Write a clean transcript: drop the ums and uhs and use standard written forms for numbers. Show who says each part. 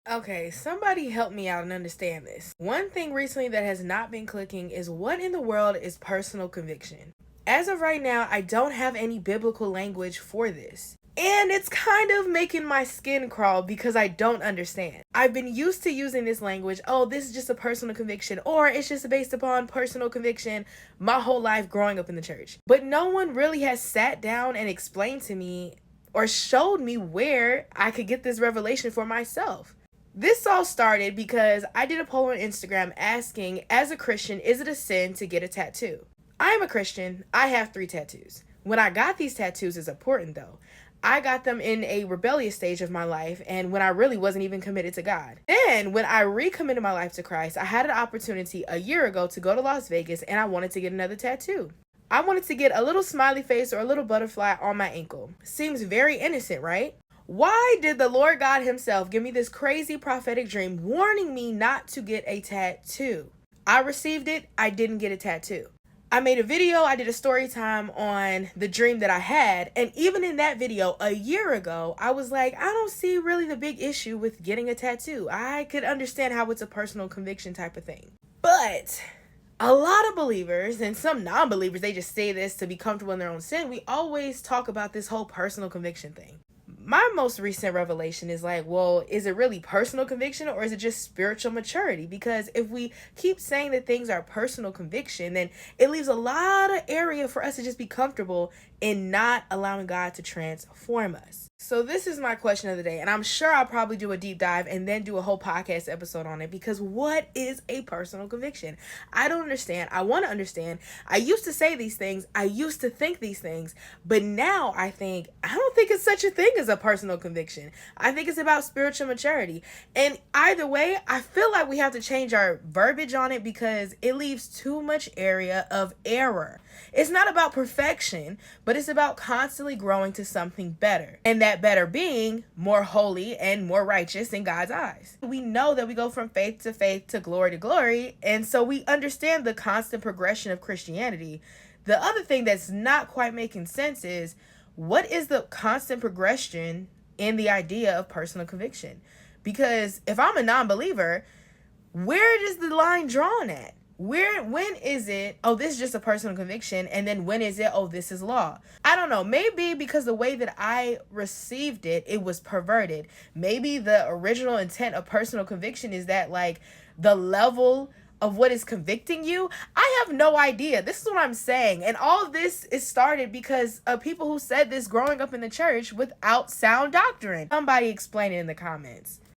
Speaker 1: Okay, somebody help me out and understand this. One thing recently that has not been clicking is what in the world is personal conviction? As of right now, I don't have any biblical language for this. And it's kind of making my skin crawl because I don't understand. I've been used to using this language, oh, this is just a personal conviction, or it's just based upon personal conviction my whole life growing up in the church. But no one really has sat down and explained to me or showed me where I could get this revelation for myself. This all started because I did a poll on Instagram asking, as a Christian, is it a sin to get a tattoo? I'm a Christian. I have 3 tattoos. When I got these tattoos is important though. I got them in a rebellious stage of my life and when I really wasn't even committed to God. Then, when I recommitted my life to Christ, I had an opportunity a year ago to go to Las Vegas and I wanted to get another tattoo. I wanted to get a little smiley face or a little butterfly on my ankle. Seems very innocent, right? Why did the Lord God himself give me this crazy prophetic dream warning me not to get a tattoo? I received it, I didn't get a tattoo. I made a video, I did a story time on the dream that I had, and even in that video a year ago, I was like, I don't see really the big issue with getting a tattoo. I could understand how it's a personal conviction type of thing. But a lot of believers and some non-believers, they just say this to be comfortable in their own sin. We always talk about this whole personal conviction thing. My most recent revelation is like, well, is it really personal conviction or is it just spiritual maturity? Because if we keep saying that things are personal conviction, then it leaves a lot of area for us to just be comfortable in not allowing God to transform us. So this is my question of the day, and I'm sure I'll probably do a deep dive and then do a whole podcast episode on it, because what is a personal conviction? I don't understand. I want to understand. I used to say these things. I used to think these things, but now I don't think it's such a thing as a personal conviction. I think it's about spiritual maturity. And either way, I feel like we have to change our verbiage on it because it leaves too much area of error. It's not about perfection, but it's about constantly growing to something better. And that better being more holy and more righteous in God's eyes. We know that we go from faith to glory to glory. And so we understand the constant progression of Christianity. The other thing that's not quite making sense is, what is the constant progression in the idea of personal conviction? Because if I'm a non-believer, where is the line drawn at? When is it, oh, this is just a personal conviction, and then when is it, oh, this is law? I don't know. Maybe because the way that I received it, it was perverted. Maybe the original intent of personal conviction is that, like, the level of what is convicting you. I have no idea. This is what I'm saying. And all of this is started because of people who said this growing up in the church without sound doctrine. Somebody explain it in the comments.